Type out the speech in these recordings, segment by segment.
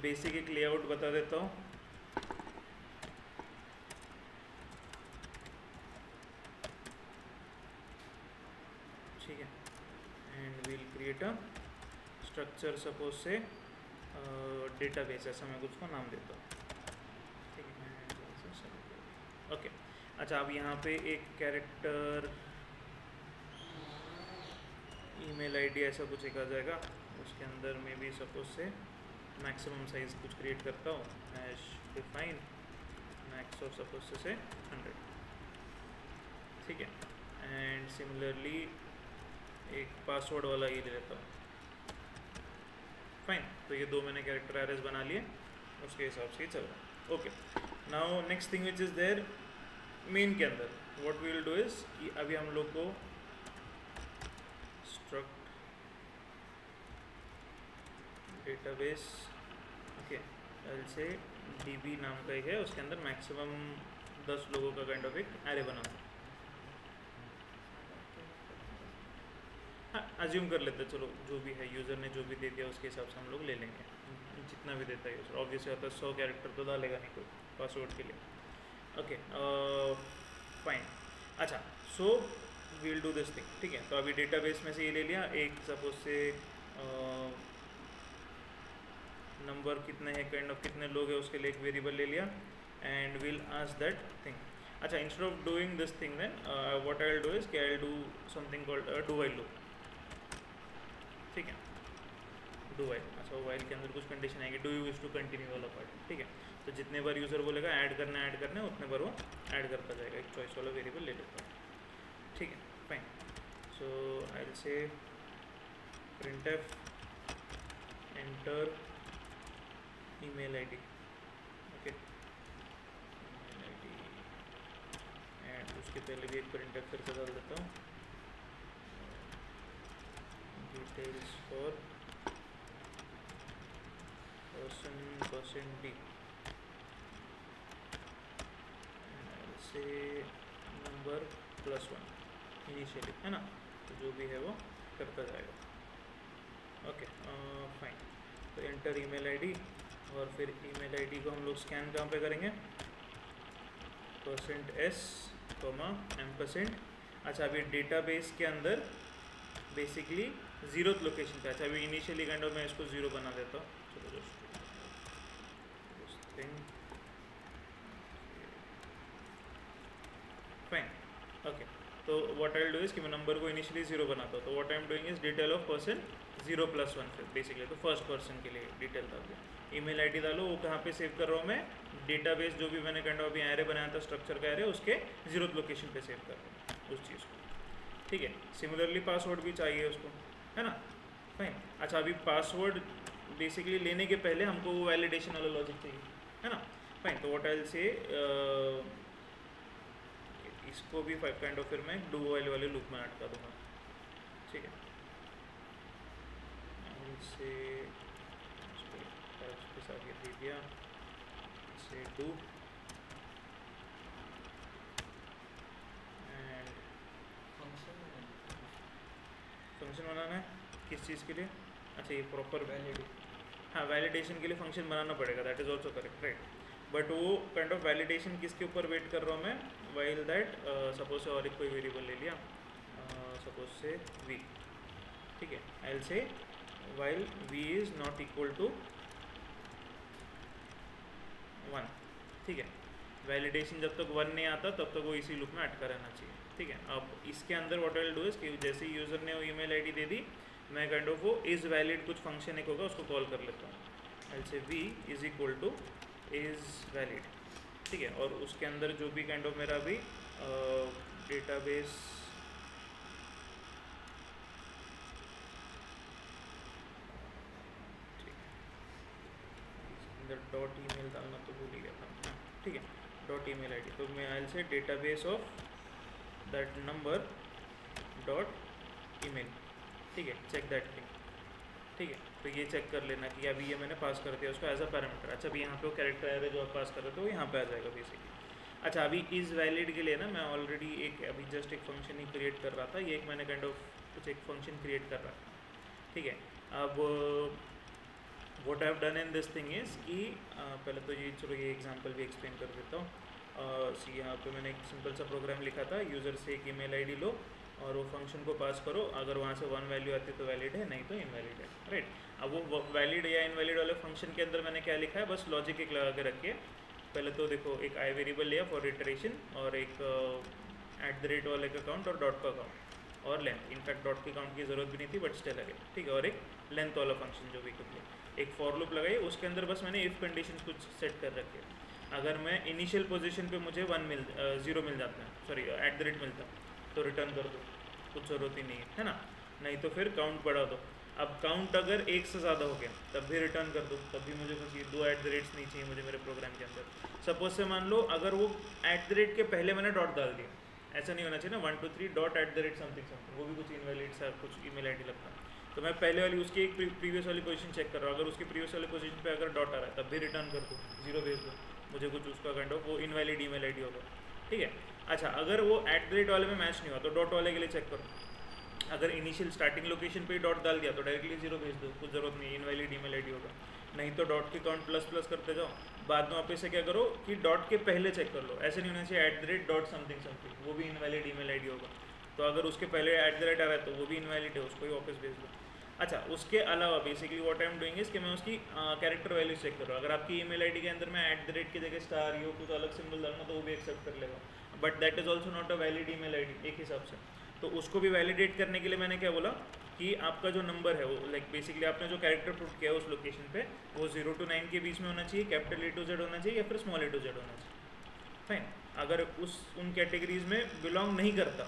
Basic एक layout बता देता हूँ। ठीक है, and we'll create a structure, suppose say database, ऐसा मैं कुछ को नाम देता हूँ। ठीक है, ओके। अच्छा, अब यहाँ पे एक कैरेक्टर ईमेल आईडी ऐसा कुछ एक आ जाएगा, उसके अंदर में भी सपोज से मैक्सिमम साइज कुछ क्रिएट करता हूँ, hash define max of suppose से 100। ठीक है, एंड सिमिलरली एक पासवर्ड वाला ये ले लेता हूँ। फाइन, तो ये दो मैंने कैरेक्टर एरेज बना लिए, उसके हिसाब से ही चल रहा है। Okay, now next thing which is there main के अंदर, what we will do is, अभी हम लोग को struct database, okay, say DB नाम का एक है, उसके अंदर मैक्सिमम 10 लोगों का काइंड ऑफ एक एरे बनाना। हाँ, अज्यूम कर लेते हैं, चलो जो भी है यूज़र ने जो भी दे दिया उसके हिसाब से हम लोग ले लेंगे, जितना भी देता है यूज़र। ऑब्वियसली होता है 100 कैरेक्टर तो डालेगा नहीं कोई पासवर्ड के लिए। Okay, fine. अच्छा, so we'll do this thing. ठीक है, तो अभी डेटाबेस में से ये ले लिया, एक सपोज से नंबर कितने हैं, काइंड ऑफ कितने लोग हैं उसके लिए एक वेरिएबल ले लिया, and will ask that thing. अच्छा, instead of doing this thing then what I will do is कि I will do something called do while loop. ठीक है, डू व्हाइल। अच्छा, व्हाइल के अंदर कुछ कंडीशन आएगी, do you wish to continue वाला पार्ट। ठीक है, तो जितने बार यूज़र बोलेगा ऐड करना है उतने बार वो ऐड करता जाएगा, एक चॉइस वाला वेरिएबल ले लेता है। ठीक है, फाइन। सो आई विल से printf enter email ID, okay, email ID, and उसके पहले भी एक printf फिर से डाल देता हूँ, डिटेल्स फॉर %d, से नंबर +1 इनिशियली, है ना, तो जो भी है वो करता जाएगा। Okay, fine. तो एंटर ईमेल आईडी, और फिर ईमेल आईडी को हम लोग स्कैन कहाँ पे करेंगे, %s, %। अच्छा, अभी डेटाबेस के अंदर बेसिकली 0th लोकेशन पे। अच्छा, अभी इनिशियली काइंड ऑफ मैं इसको 0 बना देता हूँ। चलो फाइन, ओके। तो what I will do is कि मैं नंबर को इनिशियली 0 बनाता हूँ, तो what I am doing is detail of person 0 + 1 फिर बेसिकली, तो फर्स्ट पर्सन के लिए डिटेल डाल दिया। ईमेल आईडी डालो, वो कहाँ पे सेव कर रहा हूँ मैं, डेटाबेस जो भी मैंने काइंड ऑफ अभी एरे बनाया था स्ट्रक्चर का एरे, उसके 0th लोकेशन पे सेव कर रहा हूँ उस चीज़ को। ठीक है, सिमिलरली पासवर्ड भी चाहिए उसको, है ना, फाइन। अच्छा, अभी पासवर्ड बेसिकली लेने के पहले हमको वो वैलिडेशन वाला लॉजिक चाहिए, है ना, फाइन। तो व्हाट आई विल से इसको भी काइंड ऑफ फिर मैं डू व्हाइल वाले लूप में अटका दूंगा। ठीक है, से उसके साथ ये दे दिया, से डू एंड फंक्शन बनाना है किस चीज़ के लिए। अच्छा, ये प्रॉपर हाँ, वैलिडेशन के लिए फंक्शन बनाना पड़ेगा, that is also correct, right. But वो काइंड ऑफ वैलिडेशन किसके ऊपर वेट कर रहा हूँ मैं, वाइल दैट सपोज से और एक कोई वेरिएबल ले लिया, सपोज से v। ठीक है, I will say while v is not equal to 1। ठीक है, वैलिडेशन जब तक 1 नहीं आता तब तक वो इसी लूप में अटका रहना चाहिए। ठीक है, अब इसके अंदर what I will do is कि जैसे ही यूज़र ने वो ईमेल आईडी दे दी, मैं काइंड ऑफ वो इज़ वैलिड कुछ फंक्शन एक होगा उसको कॉल कर लेता हूँ। आई विल से v is equal two is valid. ठीक है, और उसके अंदर जो भी काइंड ऑफ मेरा अभी डेटाबेस अंदर डॉट ईमेल डालना तो भूल ही गया था। ठीक है, डॉट ईमेल आईडी, तो मैं आई विल से database of that number dot email. ठीक है, चेक दैट थिंग। ठीक है, तो ये चेक कर लेना कि अभी ये मैंने पास कर दिया उसको एज अ पैरामीटर। अच्छा, अभी यहाँ पे वो कैरेक्टर एरे जो आप पास कर रहे थे वो यहाँ पे आ जाएगा बेसिकली। अच्छा, अभी इज़ वैलिड के लिए ना मैं ऑलरेडी एक अभी जस्ट एक फंक्शन ही क्रिएट कर रहा था, ये एक मैंने काइंड ऑफ कुछ एक फंक्शन क्रिएट कर रहा था। ठीक है, अब what I have done in this thing is कि पहले तो ये चलो ये एग्जांपल भी एक्सप्लेन कर देता हूँ। सी यहाँ पे मैंने एक सिंपल सा प्रोग्राम लिखा था, यूज़र से एक ईमेल आईडी लो और वो फंक्शन को पास करो, अगर वहाँ से 1 वैल्यू आती है तो वैलिड है, नहीं तो इनवैलिड है, राइट। अब वो वैलिड या इनवैलिड वाले फंक्शन के अंदर मैंने क्या लिखा है, बस लॉजिक एक लगा के रखिए। पहले तो देखो एक आई वेरिएबल लिया फॉर इटरेशन और एक @ वाले का काउंट और डॉट का काउंट और लेंथ। इनफैक्ट डॉट की काउंट की ज़रूरत भी नहीं थी बट स्टिल लगे, ठीक है। और एक लेंथ वाला फंक्शन जो भी कुछ लिया, एक फॉर लूप लगाई, उसके अंदर बस मैंने इफ़ कंडीशन कुछ सेट कर रखे। अगर मैं इनिशियल पोजीशन पे मुझे 0 मिल जाता है, सॉरी @ मिलता तो रिटर्न कर दो, कुछ ज़रूरत ही नहीं है ना। नहीं तो फिर काउंट बढ़ा दो। अब काउंट अगर 1 से ज़्यादा हो गया तब भी रिटर्न कर दो, तब भी मुझे बस ये 2 @ नहीं चाहिए मुझे मेरे प्रोग्राम के अंदर। सपोज से मान लो अगर वो @ के पहले मैंने डॉट डाल दिया, ऐसा नहीं होना चाहिए ना 1 2 3 डॉट @ समथिंग, वो भी कुछ इनवैलिड सा कुछ ईमेल आईडी लगता है। तो मैं पहले वाली उसकी एक प्रीवियस वाली पोजीशन चेक कर रहा हूँ, अगर उसकी प्रीवियस वाली पोजीशन पे अगर डॉट आ रहा है तब भी रिटर्न कर दो, 0 भेज दो, मुझे कुछ उसका काइंड ऑफ वो इनवैलिड ईमेल आईडी होगा, ठीक है। अच्छा, अगर वो @ वाले में मैच नहीं हुआ तो डॉट वाले के लिए चेक करो। अगर इनिशियल स्टार्टिंग लोकेशन पे ही डॉट डाल दिया तो डायरेक्टली 0 भेज दो, कुछ ज़रूरत नहीं, इनवैलिड ईमेल आईडी होगा। नहीं तो डॉट की काउंट ++ करते जाओ, बाद में वापस से क्या करो कि डॉट के पहले चेक कर लो, ऐसे नहीं होना चाहिए @ समथिंग, वो भी इनवैलिड ईमेल आईडी होगा। तो अगर उसके पहले @ आ रहा है तो वो भी इनवैलिड है, उसको ही वापस भेज दो। अच्छा, उसके अलावा basically what I am doing is कि मैं उसकी कैरेक्टर वैल्यू चेक कर रहा हूँ। अगर आपकी ईमेल आईडी के अंदर मैं @ की जगह स्टार यो कुछ अलग सिंबल डालना तो वो भी एक्सेप्ट कर लेगा, but that is also not a valid email ID एक हिसाब से। तो उसको भी वैलिडेट करने के लिए मैंने क्या बोला कि आपका जो नंबर है वो लाइक बेसिकली आपने जो कैरेक्टर पुट किया है उस लोकेशन पे वो 0 to 9 के बीच में होना चाहिए, कैपिटल A to Z होना चाहिए या फिर स्मॉल a to Z होना चाहिए, फाइन। अगर उन कैटेगरीज में बिलोंग नहीं करता,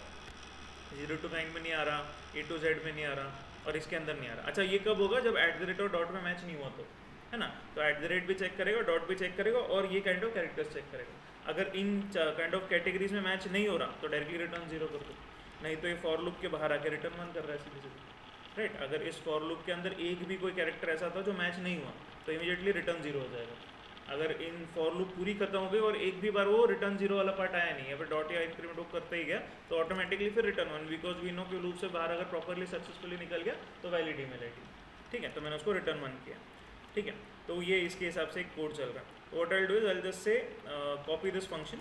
0 to 9 में नहीं आ रहा, A to Z में नहीं आ रहा और इसके अंदर नहीं आ रहा। अच्छा, ये कब होगा? जब @ और डॉट में मैच नहीं हुआ तो, है ना। तो @ भी चेक करेगा, डॉट भी चेक करेगा और ये काइंड ऑफ कैरेक्टर्स चेक करेगा। अगर इन काइंड ऑफ कैटेगरीज में मैच नहीं हो रहा तो डायरेक्टली रिटर्न 0 कर दो, नहीं तो ये फॉर लूप के बाहर आके रिटर्न 1 कर रहा है सीधे सीधे, राइट। अगर इस फॉर लूप के अंदर एक भी कोई कैरेक्टर ऐसा था जो मैच नहीं हुआ तो इमीडिएटली रिटर्न 0 हो जाएगा। अगर इन फॉर लूप पूरी खत्म हो गई और एक भी बार वो रिटर्न 0 वाला पार्ट आया नहीं है, फिर डॉट या इंक्रीमेंट करते ही गया तो ऑटोमेटिकली फिर रिटर्न 1, बिकॉज वी नो कि लूप से बाहर अगर प्रॉपरली सक्सेसफुली निकल गया तो वैलिड ईमेल आईडी, ठीक है। तो मैंने उसको रिटर्न 1 किया, ठीक है। तो ये इसके हिसाब से एक कोड चल रहा है। तो what I will do is I will just say copy this function,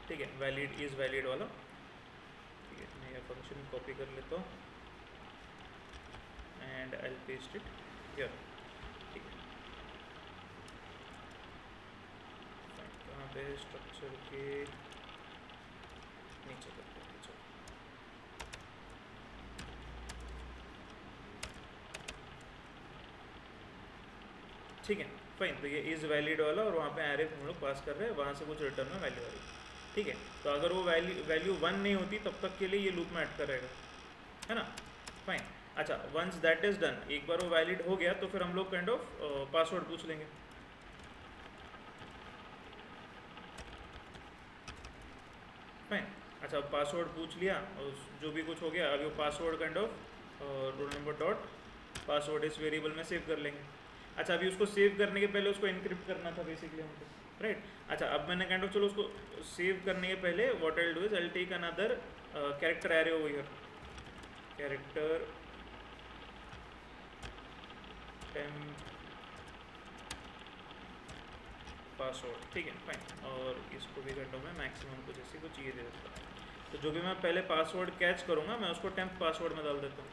ठीक है, वैलिड इज वैलिड वाला, ठीक है। मैं ये फंक्शन कॉपी कर लेता हूँ and I will paste it here, ठीक है। कहाँ पे स्ट्रक्चर के नीचे करते हैं, चलो, ठीक है, फाइन। तो ये इज़ वैलिड वाला और वहाँ पे एरे हम लोग पास कर रहे हैं, वहाँ से कुछ रिटर्न में वैल्यू आ रही है, ठीक है। तो अगर वो वैल्यू 1 नहीं होती तब तक के लिए ये लूप में अटका रहेगा, है ना, फाइन। अच्छा, वंस दैट इज़ डन, एक बार वो वैलिड हो गया तो फिर हम लोग काइंड ऑफ पासवर्ड पूछ लेंगे, फाइन। अच्छा, पासवर्ड पूछ लिया और जो भी कुछ हो गया, अभी वो password kind of roll number dot password इस वेरिएबल में सेव कर लेंगे। अच्छा, अभी उसको सेव करने के पहले उसको इनक्रिप्ट करना था बेसिकली हमको, राइट। अच्छा, अब मैंने काइंड ऑफ चलो उसको सेव करने के पहले what I will do is I will take another character array over here, character temp password, ठीक है, फाइन। और इसको भी काइंड ऑफ मैं मैक्सिमम को जैसे कुछ ये दे देता हूँ। तो जो भी मैं पहले पासवर्ड कैच करूँगा मैं उसको टेम्प पासवर्ड में डाल देता हूँ,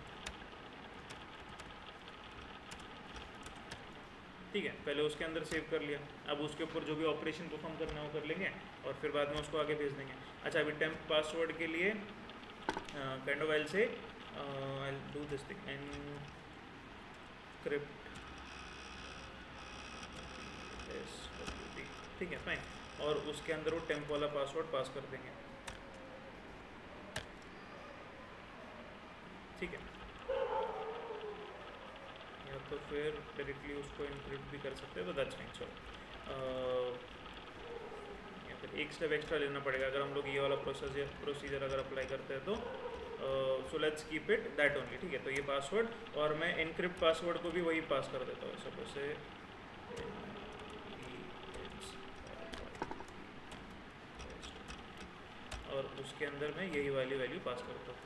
ठीक है। पहले उसके अंदर सेव कर लिया, अब उसके ऊपर जो भी ऑपरेशन परफॉर्म करना है वो कर लेंगे और फिर बाद में उसको आगे भेज देंगे। अच्छा, अभी टेम्प पासवर्ड के लिए काइंड ऑफ आई विल से आई will do this thing encrypt, ठीक है, फाइन। और उसके अंदर वो टेम्प वाला पासवर्ड पास कर देंगे, ठीक है। या तो फिर डायरेक्टली उसको इनक्रिप्ट भी कर सकते हैं, तो दैट्स फाइन। चलो, या फिर एक स्टेप एक्स्ट्रा लेना पड़ेगा अगर हम लोग ये वाला प्रोसीजर अगर अप्लाई करते हैं तो। So let's keep it that only, ठीक है। तो ये पासवर्ड और मैं इनक्रिप्ट पासवर्ड को भी वही पास कर देता हूँ, सपोज से और उसके अंदर मैं यही वाली वैल्यू पास करता हूँ,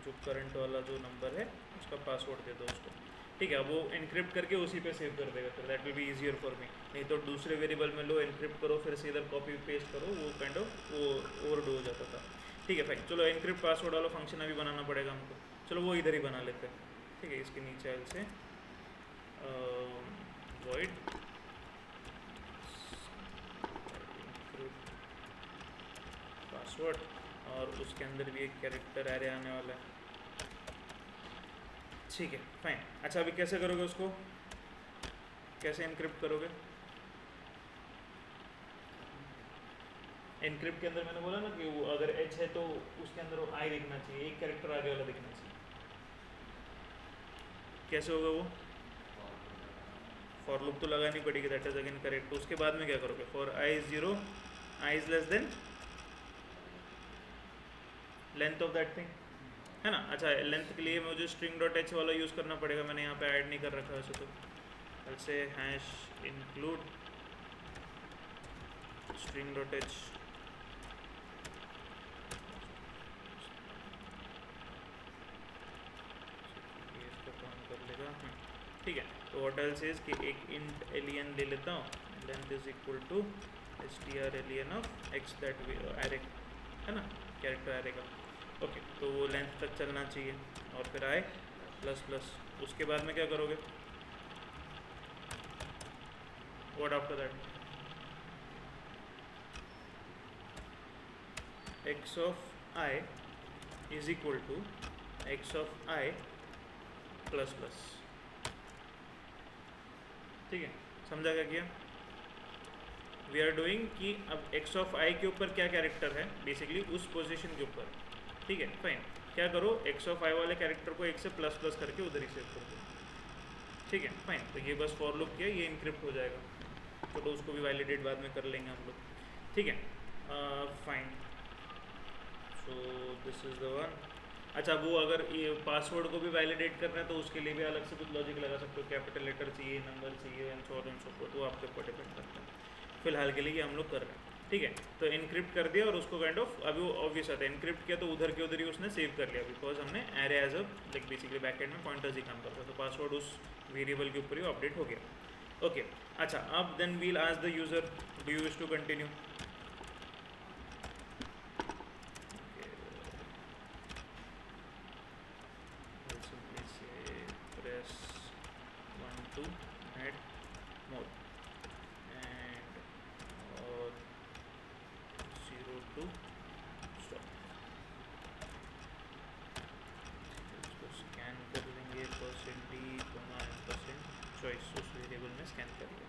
जो करंट वाला जो नंबर है उसका पासवर्ड दे दो उसको, ठीक है, वो एनक्रिप्ट करके उसी पे सेव कर देगा, फिर that will be easier for me. नहीं तो दूसरे वेरिएबल में लो, एनक्रिप्ट करो, फिर से इधर कॉपी पेस्ट करो, वो काइंड ऑफ वो ओवरडू हो जाता था। ठीक है फाइन, चलो एनक्रिप्ट पासवर्ड वाला फंक्शन अभी बनाना पड़ेगा हमको, चलो वो इधर ही बना लेते हैं। ठीक है, इसके नीचे एल से void पासवर्ड, और उसके अंदर भी एक कैरेक्टर एरे आने वाला है। ठीक है फाइन। अच्छा अभी कैसे करोगे उसको, कैसे एनक्रिप्ट करोगे? एनक्रिप्ट के अंदर मैंने बोला ना कि वो अगर एच है तो उसके अंदर वो आई दिखना चाहिए, एक कैरेक्टर आगे वाला दिखना चाहिए। कैसे होगा वो? फॉर लूप तो लगानी पड़ेगी, दैट इज अगेन करेक्ट। तो उसके बाद में क्या करोगे? For I is 0, I is less than length of that thing, है ना। अच्छा लेंथ के लिए मुझे स्ट्रिंग डॉट एच वाला यूज़ करना पड़ेगा, मैंने यहाँ पे ऐड नहीं कर रखा है वैसे तो। ऐसे hash include string dot H, इसका काम कर लेगा। ठीक है, तो व्हाट एल्स इज कि एक इंट एलियन ले लेता हूँ, length is equal to str एलियन ऑफ एक्स, दैट एरे है ना, कैरेक्टर एरे का। ओके, तो वो लेंथ तक चलना चाहिए, और फिर आए प्लस प्लस। उसके बाद में क्या करोगे? What after that? X of I is equal to X of I plus plus. ठीक है, समझा क्या किया? वी आर डूइंग कि अब एक्स ऑफ आई के ऊपर क्या कैरेक्टर है, बेसिकली उस पोजीशन के ऊपर। ठीक है फाइन, क्या करो, एक्स ऑफ आई वाले कैरेक्टर को एक से प्लस प्लस करके उधर ही सेव कर दो। ठीक है फाइन, तो ये बस फॉर लूप किया, ये इनक्रिप्ट हो जाएगा। तो उसको भी वैलिडेट बाद में कर लेंगे हम लोग। ठीक है fine, so this is the one. अच्छा वो अगर ये पासवर्ड को भी वैलिडेट करना है तो उसके लिए भी अलग से कुछ लॉजिक लगा सकते हो, कैपिटल लेटर चाहिए, नंबर चाहिए, and so on and so fourth, वो आपके ऊपर डिपेंड करता है। फिलहाल के लिए ये हम लोग कर रहे हैं। ठीक है, तो इनक्रिप्ट कर दिया और उसको काइंड ऑफ अभी वो ऑब्वियस आता है, इनक्रिप्ट किया तो उधर के उधर ही उसने सेव कर लिया, बिकॉज हमने array as a like basically backend में पॉइंटर्स ही काम करता है, तो पासवर्ड उस वेरिएबल के ऊपर ही अपडेट हो गया। ओके अच्छा, अब then we'll ask the user do you wish to continue. press 1 to add more and or 0 to stop। इसको स्कैन कर लेंगे %d, choice उस वेरिएबल में स्कैन कर लेंगे।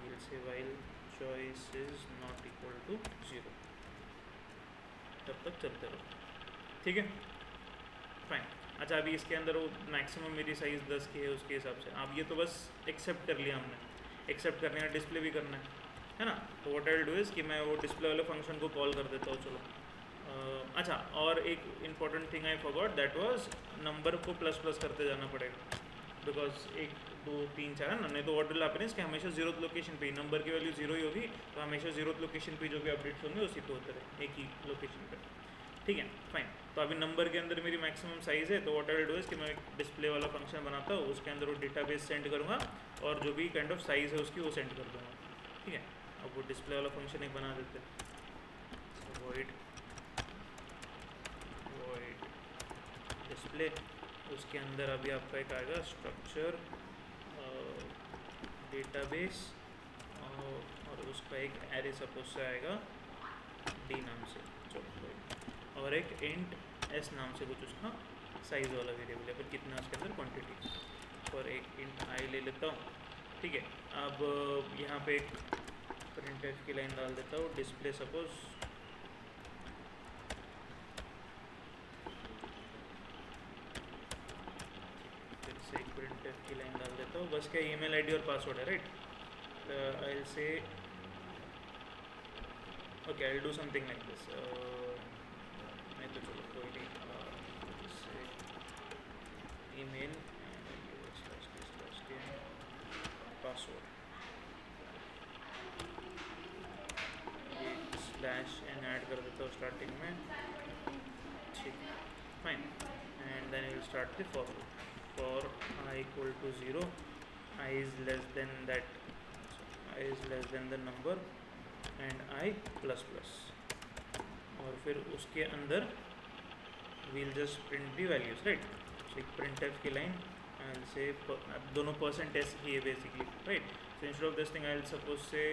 we'll say while choice is not equal to 0, तब तक चलते रहो। ठीक है फाइन। अच्छा अभी इसके अंदर वो मैक्सिमम मेरी साइज़ 10 की है, उसके हिसाब से अब ये तो बस एक्सेप्ट कर लिया हमने, एक्सेप्ट करने का डिस्प्ले भी करना है ना। तो what I will do is कि मैं वो डिस्प्ले वाले फंक्शन को कॉल कर देता हूँ। चलो अच्छा, और एक important thing I forgot, that was number को प्लस प्लस करते जाना पड़ेगा, बिकॉज 1 2 3 4 है ना, नहीं तो व्हाट विल हैपन इज कि हमेशा 0th लोकेशन पे नंबर की वैल्यू 0 ही होगी, तो हमेशा 0th लोकेशन पे जो भी अपडेट्स होंगे उसी पे होते रहे, एक ही लोकेशन पे। ठीक है फाइन, तो अभी नंबर के अंदर मेरी मैक्सिमम साइज़ है, तो what I will do is कि मैं एक डिस्प्ले वाला फंक्शन बनाता हूँ, उसके अंदर वो डेटाबेस सेंड करूँगा और जो भी काइंड ऑफ साइज़ है उसकी वो सेंड कर दूँगा। ठीक है, अब वो डिस्प्ले वाला फंक्शन एक बना देते हैं, void डिस्प्ले, उसके अंदर अभी आपका एक आएगा स्ट्रक्चर डेटाबेस और उसका एक एरे सपोज से आएगा डी नाम से, चलो, और एक इंट एस नाम से कुछ उसका साइज़ वाला वेरिएबल है, फिर कितना उसके अंदर क्वांटिटी, और एक इंट आई ले लेता हूँ। ठीक है, अब यहाँ पे एक प्रिंटफ की लाइन डाल देता हूँ, डिस्प्ले सपोज फिर से एक प्रिंटफ की लाइन डाल देता हूँ, बस क्या ईमेल आईडी और पासवर्ड है, right. I will say okay, I will do something like this, नहीं तो चलो कोई नहीं, ईमेल पासवर्ड, ये स्लैश एन ऐड कर देता हूँ स्टार्टिंग में। ठीक fine, and then you will start the for loop. for I equal to 0, I is less than that, I is less than the number and I plus plus, और फिर उसके अंदर we'll just print the values, right? So एक printf की line, I'll say दोनों %s ही है basically, right? So instead of this thing I'll suppose say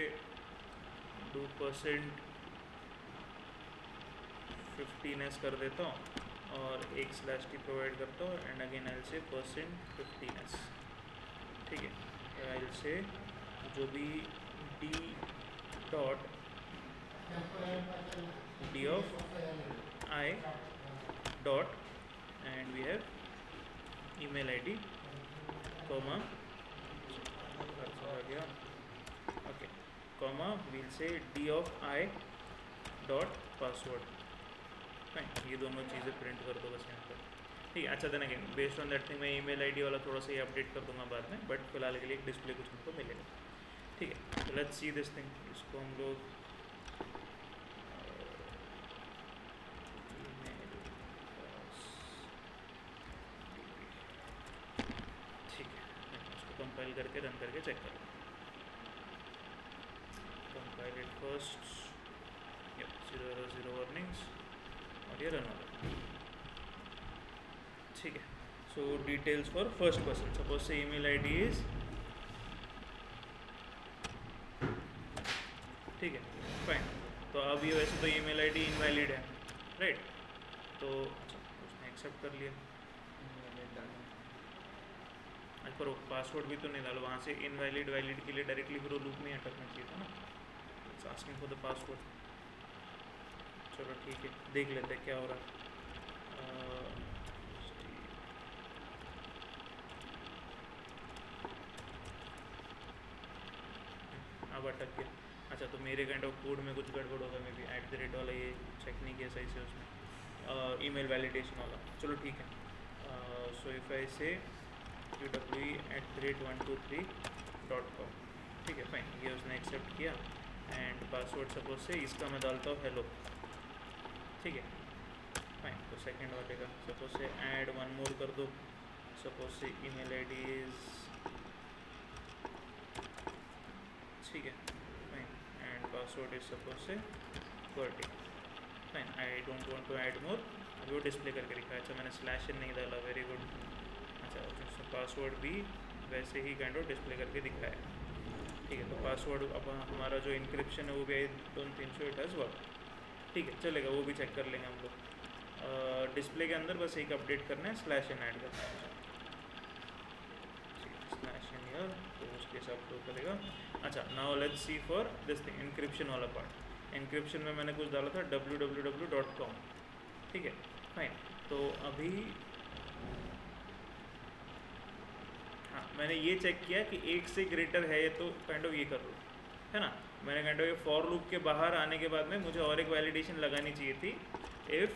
do %15s कर देता हूँ और एक स्लैश की प्रोवाइड करता हूँ एंड अगेन आई विल से %15s, ठीक है? आई विल से जो भी d dot d of i dot and we have email ID comma आ गया, okay, comma will say d of i dot password, ये दोनों चीज़ें प्रिंट कर दो बस यहाँ पर, ठीक है? अच्छा, then again based on that thing मैं ईमेल आईडी वाला थोड़ा सा ये अपडेट कर दूंगा बाद में, बट फिलहाल के लिए एक डिस्प्ले कुछ हमको मिलेगा, ठीक है? तो लेट्स सी दिस थिंग, इसको हम लोग ठीक है, उसको कंपाइल करके रन करके चेक कर, कंपाइल इट फर्स्ट, 0 वार्निंग्स और ये रन होगा, ठीक है? So details for first person, suppose से ईमेल आईडी इज, ठीक है, फाइन। तो अब ये वैसे तो ईमेल आईडी इनवैलिड है, राइट? तो अच्छा, उसने एक्सेप्ट कर लिया, अच्छा, पर पासवर्ड भी तो नहीं डालो वहाँ से, इनवैलिड वैलिड के लिए डायरेक्टली फिर लूप में अटकना चाहिए था ना, it's asking for the password. चलो ठीक है, देख लेते हैं क्या हो रहा है। अब अटक गया, अच्छा, तो मेरे काइंड ऑफ कोड में कुछ गड़बड़ होगा, मे बी @ वाला ये चेक नहीं किया सही से उसमें, ईमेल वैलिडेशन वाला। चलो ठीक है, सो इफ आई से qwe@123.com, ठीक है, फाइन, ये उसने एक्सेप्ट किया एंड पासवर्ड सपोज से इसका मैं डालता हूँ हेलो, ठीक है, फाइन। तो सेकंड वाले का सपोज से ऐड वन मोर कर दो, सपोज से ईमेल आईडी इज, ठीक है, fine, and password is suppose say QWERTY, fine. I don't want to add more, अभी वो डिस्प्ले करके दिखा, अच्छा मैंने स्लैश इन नहीं डाला, वेरी गुड। अच्छा, पासवर्ड भी वैसे ही काइंड ऑफ डिस्प्ले करके दिखाया, ठीक है। तो पासवर्ड अब हमारा जो इंक्रिप्शन है वो भी I don't think so it has work, ठीक है, चलेगा, वो भी चेक कर लेंगे हम लोग। डिस्प्ले के अंदर बस एक अपडेट करना है, स्लैश इन ऐड करना है, स्लैश इन हियर, तो उसके हिसाब से करेगा। अच्छा, now let's see for this thing, encryption वाला पार्ट। इंक्रिप्शन में मैंने कुछ डाला था www.com, ठीक है, फाइन। तो अभी हाँ, मैंने ये चेक किया कि 1 से ग्रेटर है ये, तो काइंड ऑफ ये कर लो, है ना। मैंने काइंड ऑफ ये फॉर लूप के बाहर आने के बाद में मुझे और एक वैलिडेशन लगानी चाहिए थी, इफ़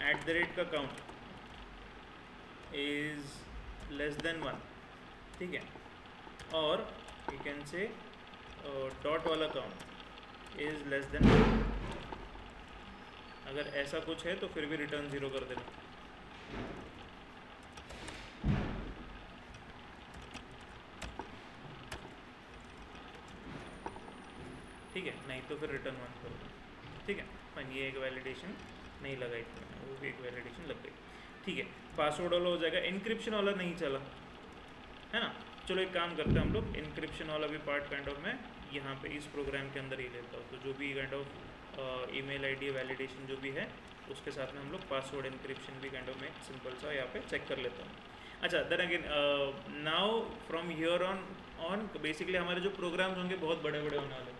@ का काउंट इज़ लेस देन 1, ठीक है, और यू कैन से डॉट वाला काउंट इज़ लेस देन 1। अगर ऐसा कुछ है तो फिर भी रिटर्न 0 कर देना, ठीक है, नहीं तो फिर रिटर्न 1 करो, ठीक है, फाइन। ये एक वैलिडेशन नहीं लगाई थी मैंने, वो भी एक वैलिडेशन लग गई, ठीक है। पासवर्ड वाला हो जाएगा, इंक्रिप्शन वाला नहीं चला, है ना। चलो एक काम करते हैं हम लोग, इंक्रिप्शन वाला भी पार्ट काइंड ऑफ मैं यहाँ पे इस प्रोग्राम के अंदर ही लेता हूँ। तो जो भी kind of email ID validation जो भी है उसके साथ में हम लोग पासवर्ड इंक्रिप्शन भी काइंड ऑफ मैं सिंपल सा यहाँ पे चेक कर लेता हूँ। अच्छा, then again now from here on basically हमारे जो प्रोग्राम्स होंगे बहुत बड़े बड़े होने वाले,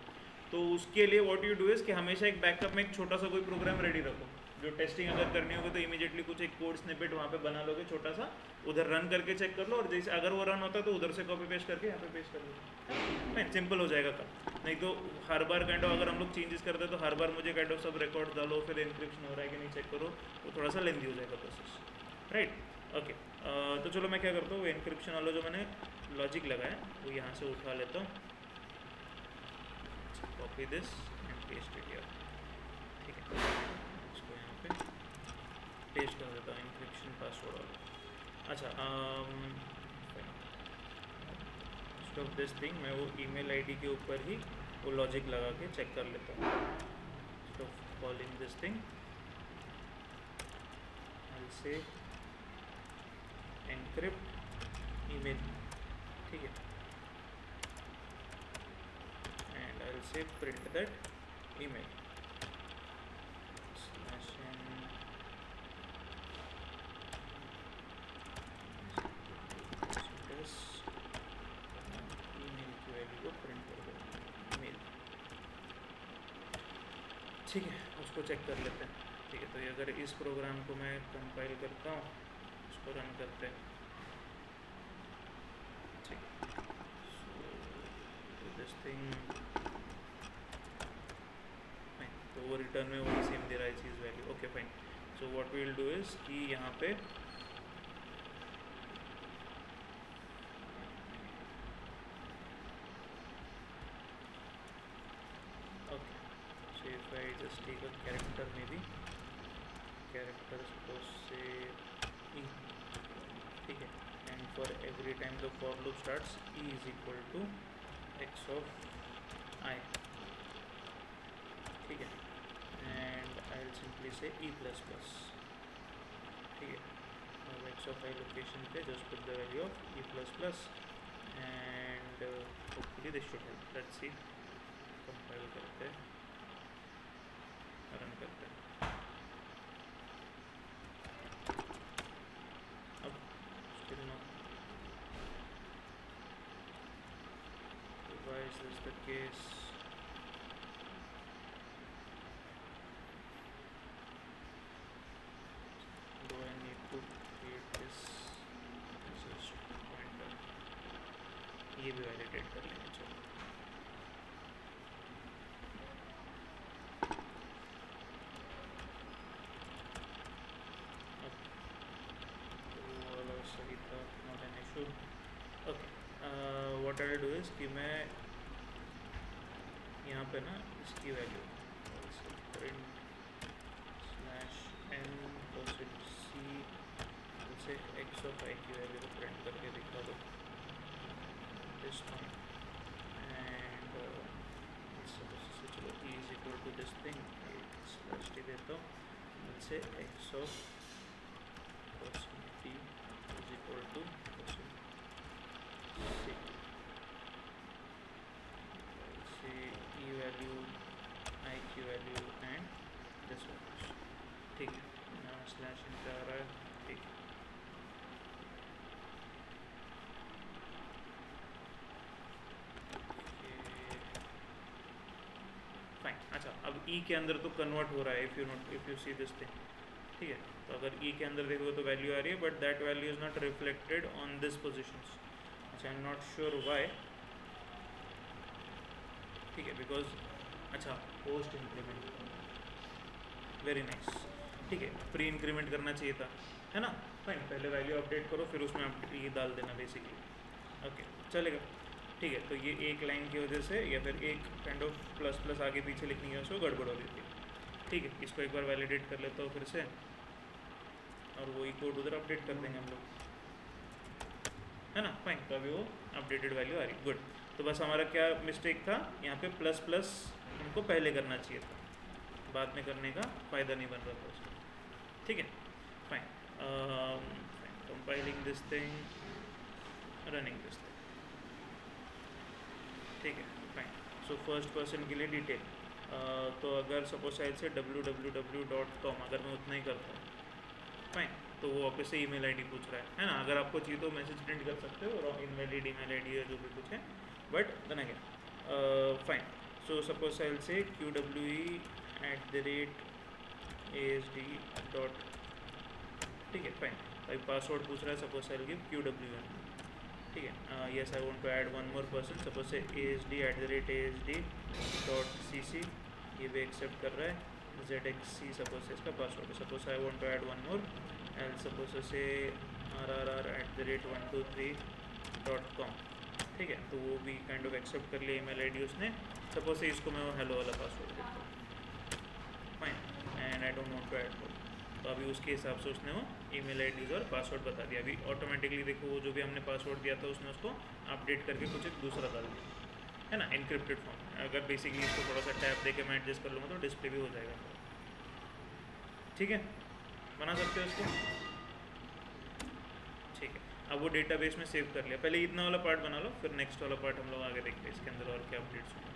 तो उसके लिए व्हाट यू डू इज़ कि हमेशा एक बैकअप में एक छोटा सा कोई प्रोग्राम रेडी रखो, जो टेस्टिंग अगर करनी होगी तो इमीडिएटली कुछ एक कोड स्निपेट वहाँ पे बना लोगे छोटा सा, उधर रन करके चेक कर लो, और जैसे अगर वो रन होता है तो उधर से कॉपी पेस्ट करके यहाँ पे पेस्ट कर लो, नहीं सिंपल हो जाएगा काम। नहीं तो हर बार काइंड ऑफ अगर हम लोग चेंजेस करते हैं तो हर बार मुझे काइंड ऑफ सब रिकॉर्ड डालो, फिर इंक्रिप्शन हो रहा है कि नहीं चेक करो, वो थोड़ा सा लेंदी हो जाएगा प्रोसेस, राइट, ओके। तो चलो मैं क्या करता हूँ, इंक्रिप्शन वाला जो मैंने लॉजिक लगाया वो यहाँ से उठा लेता हूँ, copy this and paste it here, ठीक है, इसको यहाँ पे पेस्ट कर देता हूँ इंक्रिप्शन पासवर्ड वाला, अच्छा ऑफ दिस थिंग मैं वो ईमेल आईडी के ऊपर ही वो लॉजिक लगा के चेक कर लेता हूँ. Of calling this thing I say encrypt email, ठीक है, and I say print that email slash N email की वैल्यू को प्रिंट कर दो ईमेल. ठीक है, उसको चेक कर लेते हैं. ठीक है, तो ये अगर इस प्रोग्राम को मैं कंपाइल करता हूँ, उसको रन करते हैं. ठीक, सो दिस थिंग फाइन. तो वो रिटर्न में वही सेम दे रहा है चीज़ value. Okay fine. So what we will do is कि यहाँ पे if I just take a character, maybe character suppose say e, ठीक है, and for every time the for loop starts e is equal to x of I, ठीक है, and I'll simply say e plus plus, ठीक है. now x of I location पे just put the value of e plus plus and hopefully this should help. let's see, compile करते हैं, run करते हैं. अब still not. Why is this the case? Do I need to create this pointer? ये भी validate कर लेंगे. चलो okay. What I do is कि मैं यहाँ पे ना इसकी value print slash N percent C say x of आई की वैल्यू को प्रिंट करके दिखा दो दिस टाइम एंड चलो e is equal to this thing slash t देता हूँ से x of percent t is equal to e value i की वैल्यू एंड दिस वैल्यूज. ठीक है, स्लैश इनका आ रहा है. ठीक है, फाइन. अच्छा, अब ई के अंदर तो कन्वर्ट हो रहा है if you see this thing. ठीक है, तो अगर ई के अंदर देखोगे तो वैल्यू आ रही है, but that value is not reflected on this positions. अच्छा, I am not sure why. ठीक है, बिकॉज अच्छा पोस्ट इंक्रीमेंट, वेरी नाइस. ठीक है, प्री इंक्रीमेंट करना चाहिए था, है ना. फाइन, पहले वैल्यू अपडेट करो, फिर उसमें ये डाल देना बेसिकली. ओके, चलेगा. ठीक है, तो ये एक लाइन की वजह से या फिर एक काइंड ऑफ प्लस प्लस आगे पीछे लिखने की वजह से गड़बड़ हो रही थी. ठीक है, इसको एक बार वैलिडेट कर लेता हूँ फिर से, और वही कोड उधर अपडेट कर देंगे हम लोग, है ना. फाइन, तो अभी वो अपडेटेड वैल्यू आ रही. गुड. तो बस हमारा क्या मिस्टेक था यहाँ पे, प्लस प्लस हमको पहले करना चाहिए था, बाद में करने का फ़ायदा नहीं बन रहा था उसको. ठीक है, fine. Compiling this thing, running this thing. ठीक है, फाइन. सो फर्स्ट पर्सन के लिए डिटेल, तो अगर सपोज साइड से www.com अगर मैं उतना ही करता हूँ, फाइन, तो वो वापस से ईमेल आईडी पूछ रहा है ना. अगर आपको चाहिए तो मैसेज प्रिंट कर सकते हो, और इनवैलिड ईमेल आईडी है जो भी कुछ है, but then again fine. So suppose side say QWE@ASD. ठीक है, फाइन. भाई पासवर्ड पूछ रहा है, सपोज साइड गिव QWE. ठीक है, yes I want to add one more person, suppose say ASD@ASD.CC. ये भी एक्सेप्ट कर रहा है. ZXC सपोज से इसका पासवर्ड है. Suppose I want to add one more, and suppose say RRR@123.com. ठीक है, तो वो भी काइंड ऑफ एक्सेप्ट कर लिया ईमेल आईडी उसने. सपोज से इसको मैं वो हेलो वाला पासवर्ड देता हूँ. Fine, and I don't want to add more. तो अभी उसके हिसाब से उसने वो ईमेल आईडीज़ और पासवर्ड बता दिया। अभी ऑटोमेटिकली देखो वो जो भी हमने पासवर्ड दिया था उसने उसको अपडेट करके कुछ एक दूसरा डाल दिया, है ना, इनक्रिप्टेड फॉर्म। अगर बेसिकली इसको थोड़ा सा टैप दे के मैं एडजस्ट कर लूँगा तो डिस्प्ले भी हो जाएगा। ठीक है, बना सकते हो इसको। ठीक है, अब वो डेटाबेस में सेव कर लिया। पहले इतना वाला पार्ट बना लो, फिर नेक्स्ट वाला पार्ट हम लोग आगे देखते हैं इसके अंदर और क्या अपडेट्स होंगे।